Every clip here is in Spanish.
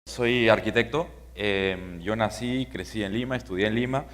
Soy arquitecto, yo nací y crecí en Lima, estudié en Lima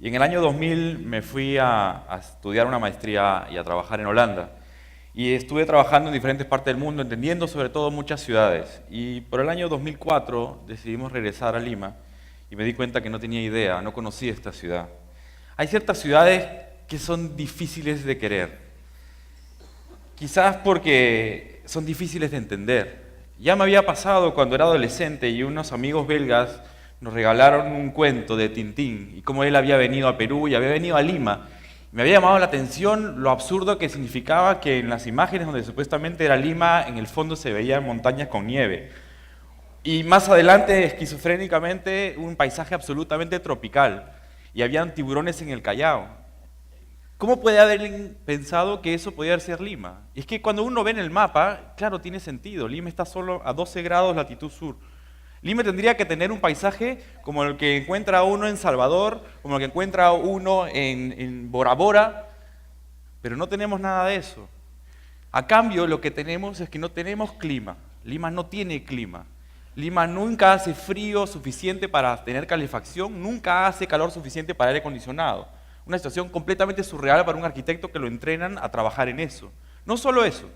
y en el año 2000 me fui a estudiar una maestría y a trabajar en Holanda. Y estuve trabajando en diferentes partes del mundo, entendiendo sobre todo muchas ciudades. Y por el año 2004 decidimos regresar a Lima y me di cuenta que no tenía idea, no conocía esta ciudad. Hay ciertas ciudades que son difíciles de querer, quizás porque son difíciles de entender. Ya me había pasado cuando era adolescente y unos amigos belgas nos regalaron un cuento de Tintín y cómo él había venido a Perú y había venido a Lima. Me había llamado la atención lo absurdo que significaba que en las imágenes donde supuestamente era Lima, en el fondo se veían montañas con nieve. Y más adelante, esquizofrénicamente, un paisaje absolutamente tropical y habían tiburones en el Callao. ¿Cómo puede haber pensado que eso podía ser Lima? Y es que cuando uno ve en el mapa, claro, tiene sentido. Lima está solo a 12 grados latitud sur. Lima tendría que tener un paisaje como el que encuentra uno en Salvador, como el que encuentra uno en Bora Bora, pero no tenemos nada de eso. A cambio, lo que tenemos es que no tenemos clima. Lima no tiene clima. Lima nunca hace frío suficiente para tener calefacción, nunca hace calor suficiente para aire acondicionado. Una situación completamente surreal para un arquitecto que lo entrenan a trabajar en eso. No solo eso,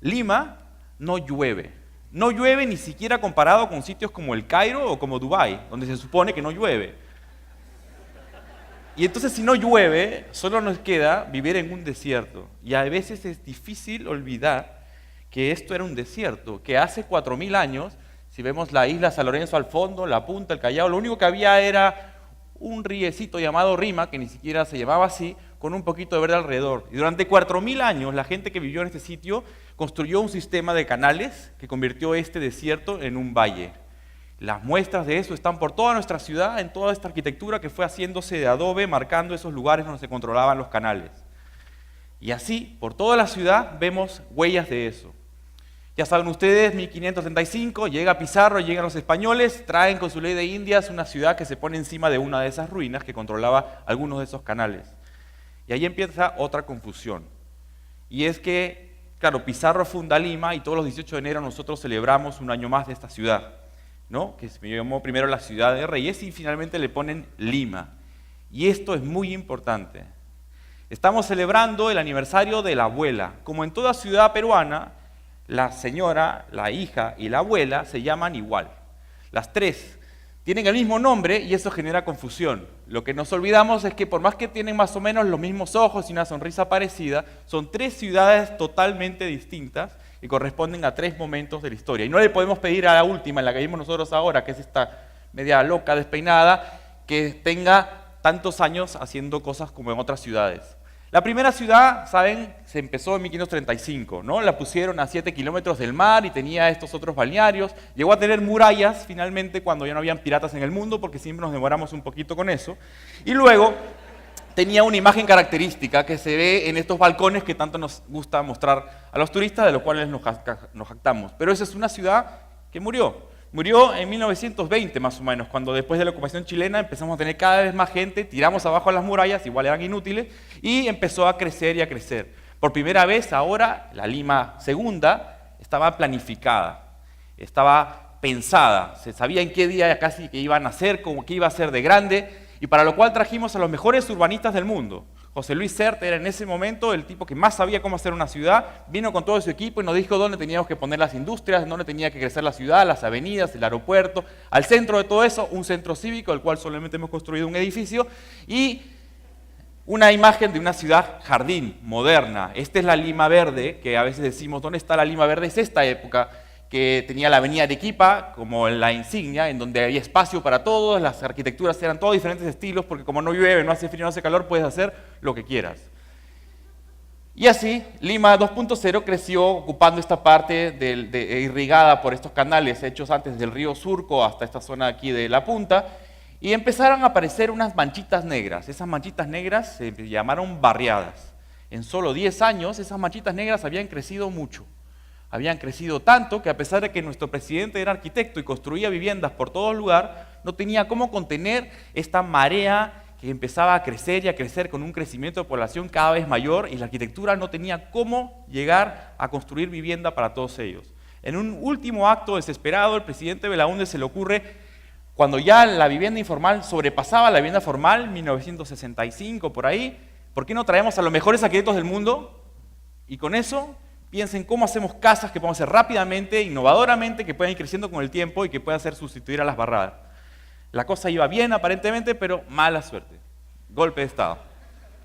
Lima no llueve. No llueve ni siquiera comparado con sitios como el Cairo o como Dubái, donde se supone que no llueve. Y entonces si no llueve, solo nos queda vivir en un desierto. Y a veces es difícil olvidar que esto era un desierto, que hace 4000 años, si vemos la isla San Lorenzo al fondo, la punta, el Callao, lo único que había era un riecito llamado Rima, que ni siquiera se llamaba así, con un poquito de verde alrededor. Y durante 4000 años, la gente que vivió en este sitio construyó un sistema de canales que convirtió este desierto en un valle. Las muestras de eso están por toda nuestra ciudad, en toda esta arquitectura que fue haciéndose de adobe, marcando esos lugares donde se controlaban los canales. Y así, por toda la ciudad, vemos huellas de eso. Ya saben ustedes, 1535, llega Pizarro, llegan los españoles, traen con su ley de Indias una ciudad que se pone encima de una de esas ruinas que controlaba algunos de esos canales. Y ahí empieza otra confusión. Y es que, claro, Pizarro funda Lima y todos los 18 de enero nosotros celebramos un año más de esta ciudad, ¿no? Que se llamó primero la Ciudad de Reyes y finalmente le ponen Lima. Y esto es muy importante. Estamos celebrando el aniversario de la abuela. Como en toda ciudad peruana, la señora, la hija y la abuela se llaman igual. Las tres tienen el mismo nombre y eso genera confusión. Lo que nos olvidamos es que por más que tienen más o menos los mismos ojos y una sonrisa parecida, son tres ciudades totalmente distintas y corresponden a tres momentos de la historia. Y no le podemos pedir a la última, en la que vimos nosotros ahora, que es esta media loca, despeinada, que tenga tantos años haciendo cosas como en otras ciudades. La primera ciudad, saben, se empezó en 1535, ¿no? La pusieron a 7 kilómetros del mar y tenía estos otros balnearios. Llegó a tener murallas finalmente cuando ya no habían piratas en el mundo, porque siempre nos demoramos un poquito con eso. Y luego tenía una imagen característica que se ve en estos balcones que tanto nos gusta mostrar a los turistas, de los cuales nos jactamos. Pero esa es una ciudad que murió. Murió en 1920 más o menos, cuando después de la ocupación chilena empezamos a tener cada vez más gente, tiramos abajo las murallas, igual eran inútiles, y empezó a crecer y a crecer. Por primera vez ahora la Lima segunda estaba planificada, estaba pensada, se sabía en qué día casi que iba a nacer, como que iba a ser de grande, y para lo cual trajimos a los mejores urbanistas del mundo. José Luis Sert era en ese momento el tipo que más sabía cómo hacer una ciudad, vino con todo su equipo y nos dijo dónde teníamos que poner las industrias, dónde tenía que crecer la ciudad, las avenidas, el aeropuerto. Al centro de todo eso, un centro cívico, del cual solamente hemos construido un edificio, y una imagen de una ciudad jardín, moderna. Esta es la Lima Verde, que a veces decimos, ¿dónde está la Lima Verde? Es esta época que tenía la avenida Arequipa como la insignia, en donde había espacio para todos, las arquitecturas eran todos diferentes estilos, porque como no llueve, no hace frío, no hace calor, puedes hacer lo que quieras. Y así, Lima 2.0 creció ocupando esta parte irrigada por estos canales hechos antes del río Surco hasta esta zona aquí de la punta, y empezaron a aparecer unas manchitas negras. Esas manchitas negras se llamaron barriadas. En solo 10 años, esas manchitas negras habían crecido mucho. Habían crecido tanto que a pesar de que nuestro presidente era arquitecto y construía viviendas por todo lugar, no tenía cómo contener esta marea que empezaba a crecer y a crecer con un crecimiento de población cada vez mayor y la arquitectura no tenía cómo llegar a construir vivienda para todos ellos. En un último acto desesperado, el presidente Belaúnde se le ocurre, cuando ya la vivienda informal sobrepasaba la vivienda formal, 1965 por ahí, ¿por qué no traemos a los mejores arquitectos del mundo? Y con eso piensen cómo hacemos casas que podemos hacer rápidamente, innovadoramente, que puedan ir creciendo con el tiempo y que puedan sustituir a las barradas. La cosa iba bien aparentemente, pero mala suerte. Golpe de Estado.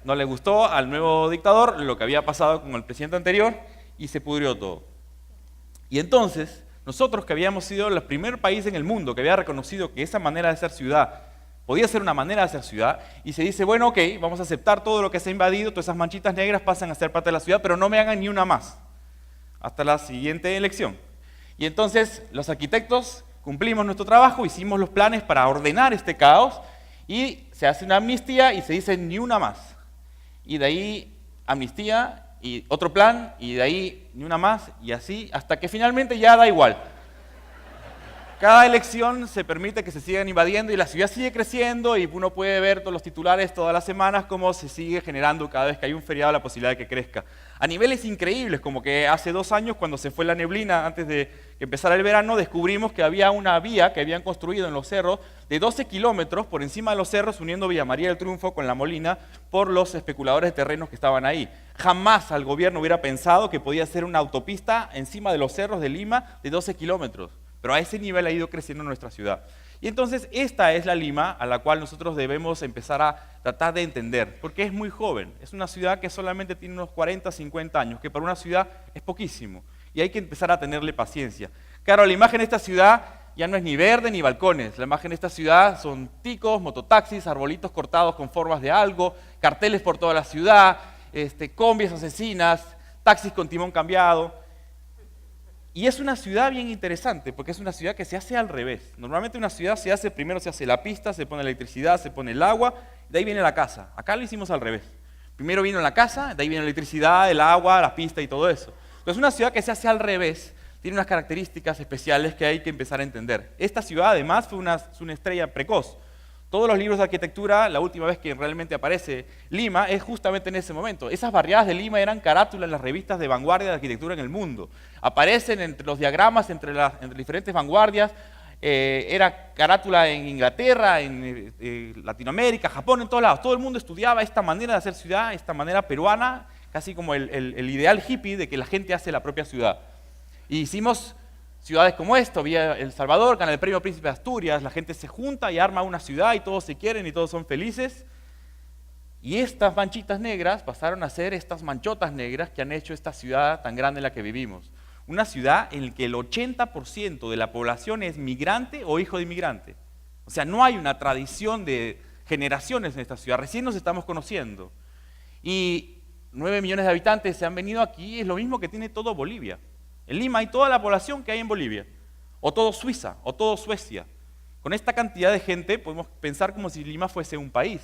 No le gustó al nuevo dictador lo que había pasado con el presidente anterior y se pudrió todo. Y entonces, nosotros que habíamos sido el primer país en el mundo que había reconocido que esa manera de ser ciudad podía ser una manera de ser ciudad, y se dice, bueno, ok, vamos a aceptar todo lo que se ha invadido, todas esas manchitas negras pasan a ser parte de la ciudad, pero no me hagan ni una más, hasta la siguiente elección. Y entonces, los arquitectos cumplimos nuestro trabajo, hicimos los planes para ordenar este caos, y se hace una amnistía y se dice ni una más. Y de ahí, amnistía, y otro plan, y de ahí ni una más, y así, hasta que finalmente ya da igual. Cada elección se permite que se sigan invadiendo y la ciudad sigue creciendo y uno puede ver todos los titulares todas las semanas cómo se sigue generando cada vez que hay un feriado la posibilidad de que crezca. A niveles increíbles, como que hace 2 años cuando se fue la neblina antes de que empezara el verano, descubrimos que había una vía que habían construido en los cerros de 12 kilómetros por encima de los cerros uniendo Villa María del Triunfo con La Molina por los especuladores de terrenos que estaban ahí. Jamás al gobierno hubiera pensado que podía ser una autopista encima de los cerros de Lima de 12 kilómetros. Pero a ese nivel ha ido creciendo nuestra ciudad. Y entonces esta es la Lima a la cual nosotros debemos empezar a tratar de entender, porque es muy joven, es una ciudad que solamente tiene unos 40, 50 años, que para una ciudad es poquísimo, y hay que empezar a tenerle paciencia. Claro, la imagen de esta ciudad ya no es ni verde ni balcones, la imagen de esta ciudad son ticos, mototaxis, arbolitos cortados con formas de algo, carteles por toda la ciudad, combis asesinas, taxis con timón cambiado. Y es una ciudad bien interesante, porque es una ciudad que se hace al revés. Normalmente una ciudad primero se hace la pista, se pone la electricidad, se pone el agua, de ahí viene la casa. Acá lo hicimos al revés. Primero vino la casa, de ahí viene la electricidad, el agua, la pista y todo eso. Entonces una ciudad que se hace al revés tiene unas características especiales que hay que empezar a entender. Esta ciudad además fue una estrella precoz. Todos los libros de arquitectura, la última vez que realmente aparece Lima es justamente en ese momento. Esas barriadas de Lima eran carátula en las revistas de vanguardia de arquitectura en el mundo. Aparecen entre los diagramas, entre diferentes vanguardias. Era carátula en Inglaterra, en Latinoamérica, Japón, en todos lados. Todo el mundo estudiaba esta manera de hacer ciudad, esta manera peruana, casi como el ideal hippie de que la gente hace la propia ciudad. Y hicimos ciudades como esta, Villa El Salvador, gana el premio Príncipe de Asturias, la gente se junta y arma una ciudad y todos se quieren y todos son felices. Y estas manchitas negras pasaron a ser estas manchotas negras que han hecho esta ciudad tan grande en la que vivimos. Una ciudad en la que el 80% de la población es migrante o hijo de inmigrante. O sea, no hay una tradición de generaciones en esta ciudad, recién nos estamos conociendo. Y 9 millones de habitantes se han venido aquí, es lo mismo que tiene todo Bolivia. En Lima hay toda la población que hay en Bolivia, o todo Suiza, o todo Suecia. Con esta cantidad de gente podemos pensar como si Lima fuese un país.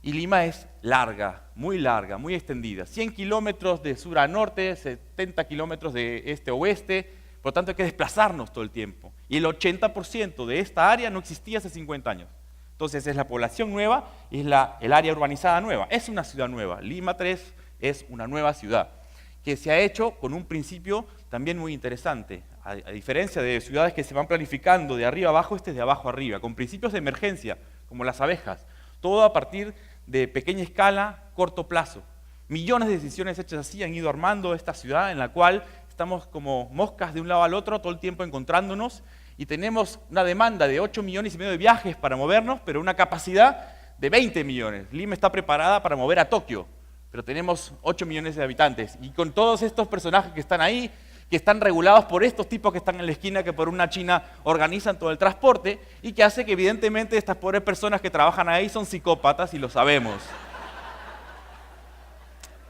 Y Lima es larga, muy extendida. 100 kilómetros de sur a norte, 70 kilómetros de este a oeste, por lo tanto hay que desplazarnos todo el tiempo. Y el 80% de esta área no existía hace 50 años. Entonces es la población nueva y es el área urbanizada nueva. Es una ciudad nueva. Lima 3 es una nueva ciudad que se ha hecho con un principio también muy interesante. A diferencia de ciudades que se van planificando de arriba abajo, este es de abajo arriba, con principios de emergencia, como las abejas. Todo a partir de pequeña escala, corto plazo. Millones de decisiones hechas así han ido armando esta ciudad en la cual estamos como moscas de un lado al otro todo el tiempo encontrándonos y tenemos una demanda de 8,5 millones de viajes para movernos, pero una capacidad de 20 millones. Lima está preparada para mover a Tokio, pero tenemos 8 millones de habitantes. Y con todos estos personajes que están ahí, que están regulados por estos tipos que están en la esquina, que por una China organizan todo el transporte, y que hace que evidentemente estas pobres personas que trabajan ahí son psicópatas y lo sabemos.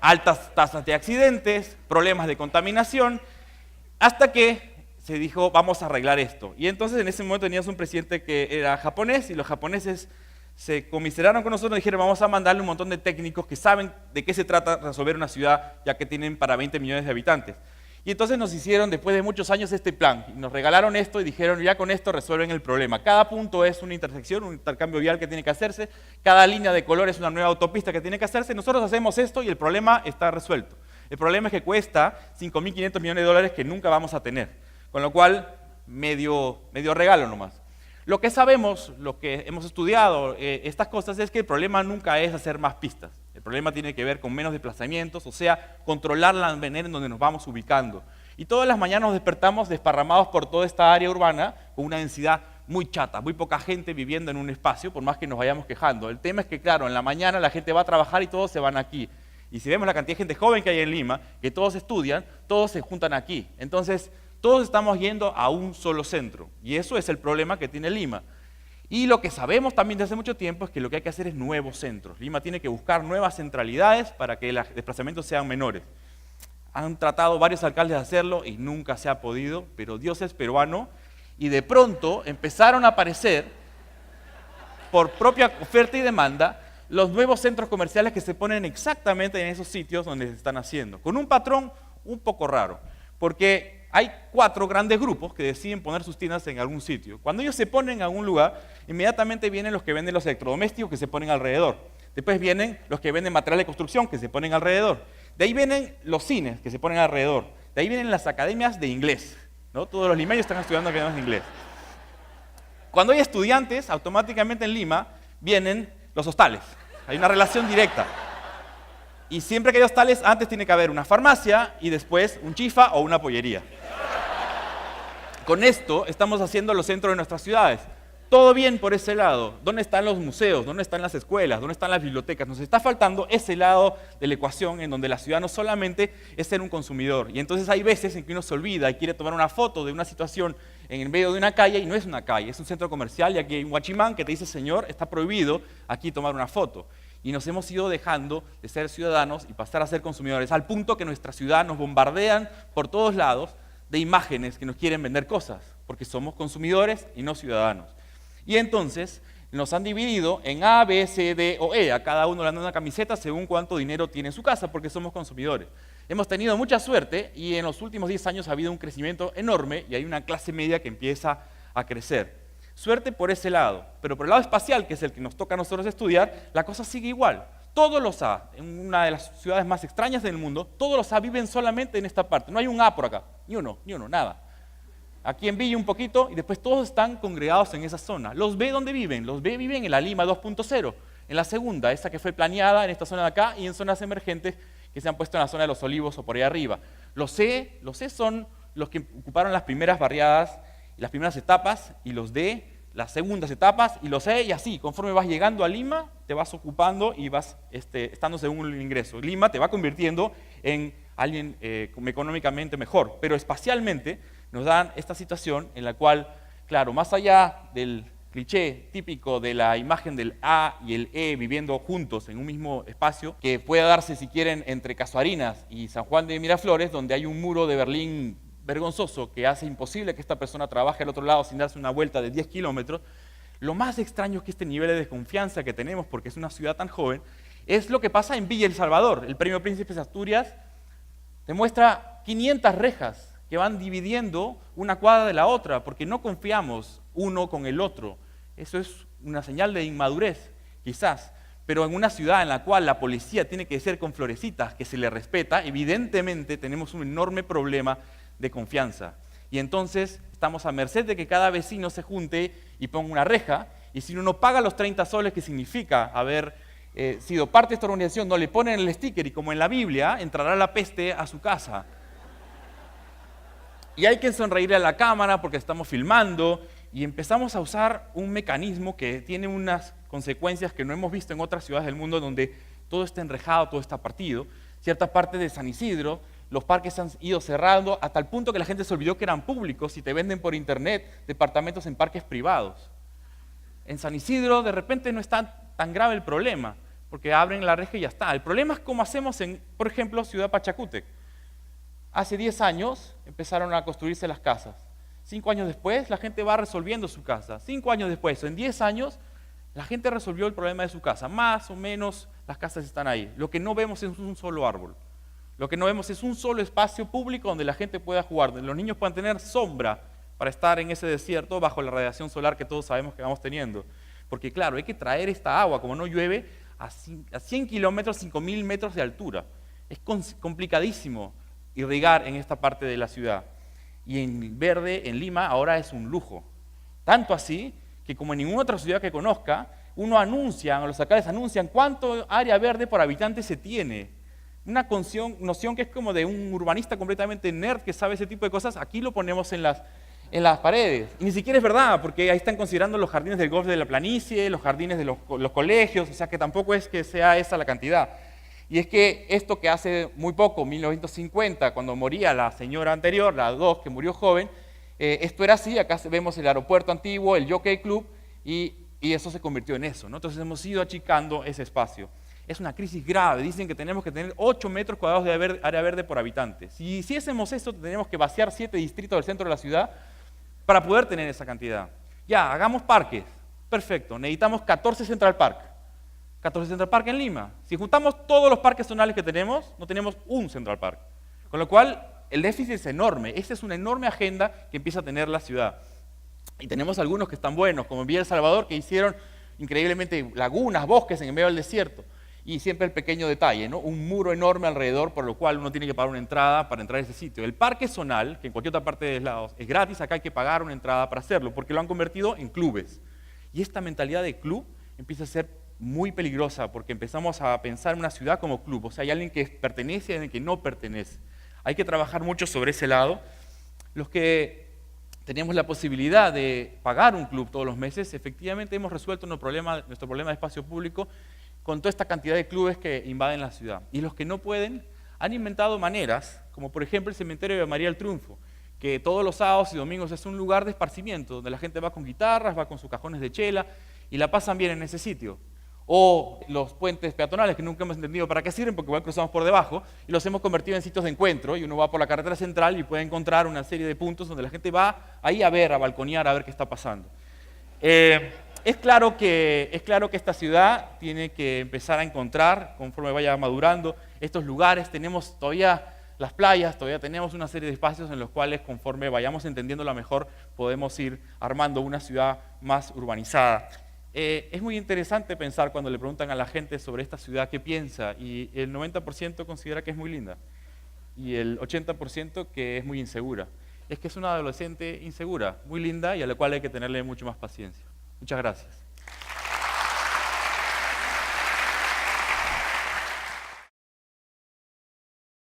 Altas tasas de accidentes, problemas de contaminación, hasta que se dijo, vamos a arreglar esto. Y entonces en ese momento tenías un presidente que era japonés, y los japoneses se comiseraron con nosotros y dijeron, vamos a mandarle un montón de técnicos que saben de qué se trata resolver una ciudad, ya que tienen para 20 millones de habitantes. Y entonces nos hicieron, después de muchos años, este plan. Y nos regalaron esto y dijeron, ya con esto resuelven el problema. Cada punto es una intersección, un intercambio vial que tiene que hacerse. Cada línea de color es una nueva autopista que tiene que hacerse. Nosotros hacemos esto y el problema está resuelto. El problema es que cuesta $5.500 millones que nunca vamos a tener. Con lo cual, medio regalo nomás. Lo que sabemos, lo que hemos estudiado estas cosas es que el problema nunca es hacer más pistas. El problema tiene que ver con menos desplazamientos, o sea, controlar la manera en donde nos vamos ubicando. Y todas las mañanas nos despertamos desparramados por toda esta área urbana con una densidad muy chata, muy poca gente viviendo en un espacio, por más que nos vayamos quejando. El tema es que, claro, en la mañana la gente va a trabajar y todos se van aquí. Y si vemos la cantidad de gente joven que hay en Lima, que todos estudian, todos se juntan aquí. Entonces, todos estamos yendo a un solo centro. Y eso es el problema que tiene Lima. Y lo que sabemos también desde hace mucho tiempo es que lo que hay que hacer es nuevos centros. Lima tiene que buscar nuevas centralidades para que los desplazamientos sean menores. Han tratado varios alcaldes de hacerlo y nunca se ha podido, pero Dios es peruano y de pronto empezaron a aparecer, por propia oferta y demanda, los nuevos centros comerciales que se ponen exactamente en esos sitios donde se están haciendo, con un patrón un poco raro, porque hay 4 grandes grupos que deciden poner sus tiendas en algún sitio. Cuando ellos se ponen en algún lugar, inmediatamente vienen los que venden los electrodomésticos que se ponen alrededor. Después vienen los que venden material de construcción que se ponen alrededor. De ahí vienen los cines que se ponen alrededor. De ahí vienen las academias de inglés, ¿no? Todos los limeños están estudiando academias de inglés. Cuando hay estudiantes, automáticamente en Lima vienen los hostales. Hay una relación directa. Y siempre que hay hostales, antes tiene que haber una farmacia y después un chifa o una pollería. Con esto estamos haciendo los centros de nuestras ciudades. Todo bien por ese lado. ¿Dónde están los museos? ¿Dónde están las escuelas? ¿Dónde están las bibliotecas? Nos está faltando ese lado de la ecuación en donde la ciudad no solamente es ser un consumidor. Y entonces hay veces en que uno se olvida y quiere tomar una foto de una situación en el medio de una calle y no es una calle, es un centro comercial y aquí hay un guachimán que te dice, señor, está prohibido aquí tomar una foto. Y nos hemos ido dejando de ser ciudadanos y pasar a ser consumidores, al punto que nuestra ciudad nos bombardean por todos lados de imágenes que nos quieren vender cosas, porque somos consumidores y no ciudadanos. Y entonces nos han dividido en A, B, C, D o E. A cada uno le dan una camiseta según cuánto dinero tiene en su casa, porque somos consumidores. Hemos tenido mucha suerte y en los últimos 10 años ha habido un crecimiento enorme y hay una clase media que empieza a crecer. Suerte por ese lado, pero por el lado espacial, que es el que nos toca a nosotros estudiar, la cosa sigue igual. Todos los A, en una de las ciudades más extrañas del mundo, todos los A viven solamente en esta parte. No hay un A por acá, ni uno, nada. Aquí en Villa un poquito y después todos están congregados en esa zona. Los B, ¿dónde viven? Los B viven en la Lima 2.0, en la segunda, esa que fue planeada en esta zona de acá y en zonas emergentes que se han puesto en la zona de los Olivos o por ahí arriba. Los C son los que ocuparon las primeras barriadas, las primeras etapas, y los D, las segundas etapas, y los E, y así, conforme vas llegando a Lima, te vas ocupando y vas estando según el ingreso. Lima te va convirtiendo en alguien económicamente mejor, pero espacialmente nos dan esta situación en la cual, claro, más allá del cliché típico de la imagen del A y el E viviendo juntos en un mismo espacio, que puede darse, si quieren, entre Casuarinas y San Juan de Miraflores, donde hay un muro de Berlín vergonzoso que hace imposible que esta persona trabaje al otro lado sin darse una vuelta de 10 kilómetros, lo más extraño es que este nivel de desconfianza que tenemos, porque es una ciudad tan joven, es lo que pasa en Villa El Salvador. El Premio Príncipes de Asturias demuestra 500 rejas que van dividiendo una cuadra de la otra, porque no confiamos uno con el otro. Eso es una señal de inmadurez, quizás, pero en una ciudad en la cual la policía tiene que ser con florecitas, que se le respeta, evidentemente tenemos un enorme problema de confianza. Y entonces estamos a merced de que cada vecino se junte y ponga una reja, y si uno no paga los 30 soles que significa haber sido parte de esta organización, no le ponen el sticker y como en la Biblia, entrará la peste a su casa. Y hay que sonreírle a la cámara porque estamos filmando y empezamos a usar un mecanismo que tiene unas consecuencias que no hemos visto en otras ciudades del mundo donde todo está enrejado, todo está partido. Cierta parte de San Isidro, los parques han ido cerrando hasta el punto que la gente se olvidó que eran públicos y te venden por internet departamentos en parques privados. En San Isidro de repente no está tan grave el problema porque abren la reja y ya está. El problema es cómo hacemos en, por ejemplo, Ciudad Pachacútec. Hace 10 años empezaron a construirse las casas. 5 años después, la gente va resolviendo su casa. 5 años después, en 10 años, la gente resolvió el problema de su casa. Más o menos las casas están ahí. Lo que no vemos es un solo árbol. Lo que no vemos es un solo espacio público donde la gente pueda jugar, donde los niños puedan tener sombra para estar en ese desierto bajo la radiación solar que todos sabemos que vamos teniendo. Porque claro, hay que traer esta agua, como no llueve, a 100 kilómetros, 5.000 metros de altura. Es complicadísimo irrigar en esta parte de la ciudad. Y en verde, en Lima, ahora es un lujo. Tanto así que como en ninguna otra ciudad que conozca, los alcaldes anuncian cuánto área verde por habitante se tiene. Una noción que es como de un urbanista completamente nerd que sabe ese tipo de cosas, aquí lo ponemos en las paredes. Y ni siquiera es verdad, porque ahí están considerando los jardines del golf de la planicie, los jardines de los colegios, o sea que tampoco es que sea esa la cantidad. Y es que esto que hace muy poco, 1950, cuando moría la señora anterior, la 2, que murió joven, esto era así, acá vemos el aeropuerto antiguo, el Jockey Club, y eso se convirtió en eso, ¿no? Entonces hemos ido achicando ese espacio. Es una crisis grave, dicen que tenemos que tener 8 metros cuadrados de área verde por habitante. Si hiciésemos eso, tendríamos que vaciar 7 distritos del centro de la ciudad para poder tener esa cantidad. Ya, hagamos parques, perfecto, necesitamos 14 Central Park. 14 Central Park en Lima. Si juntamos todos los parques zonales que tenemos, no tenemos un Central Park. Con lo cual, el déficit es enorme. Esta es una enorme agenda que empieza a tener la ciudad. Y tenemos algunos que están buenos, como en Villa El Salvador, que hicieron increíblemente lagunas, bosques en medio del desierto. Y siempre el pequeño detalle, ¿no? Un muro enorme alrededor, por lo cual uno tiene que pagar una entrada para entrar a ese sitio. El parque zonal, que en cualquier otra parte de los lados es gratis, acá hay que pagar una entrada para hacerlo, porque lo han convertido en clubes. Y esta mentalidad de club empieza a ser muy peligrosa, porque empezamos a pensar en una ciudad como club. O sea, hay alguien que pertenece y alguien que no pertenece. Hay que trabajar mucho sobre ese lado. Los que tenemos la posibilidad de pagar un club todos los meses, efectivamente hemos resuelto nuestro problema de espacio público con toda esta cantidad de clubes que invaden la ciudad. Y los que no pueden han inventado maneras, como por ejemplo el cementerio de María del Triunfo, que todos los sábados y domingos es un lugar de esparcimiento, donde la gente va con guitarras, va con sus cajones de chela y la pasan bien en ese sitio. O los puentes peatonales, que nunca hemos entendido para qué sirven, porque igual cruzamos por debajo, y los hemos convertido en sitios de encuentro, y uno va por la carretera central y puede encontrar una serie de puntos donde la gente va ahí a balconear, a ver qué está pasando. Es claro que esta ciudad tiene que empezar a encontrar, conforme vaya madurando, estos lugares. Tenemos todavía las playas, todavía tenemos una serie de espacios en los cuales, conforme vayamos entendiéndola mejor, podemos ir armando una ciudad más urbanizada. Es muy interesante pensar cuando le preguntan a la gente sobre esta ciudad qué piensa, y el 90% considera que es muy linda, y el 80% que es muy insegura. Es que es una adolescente insegura, muy linda, y a la cual hay que tenerle mucho más paciencia. Muchas gracias.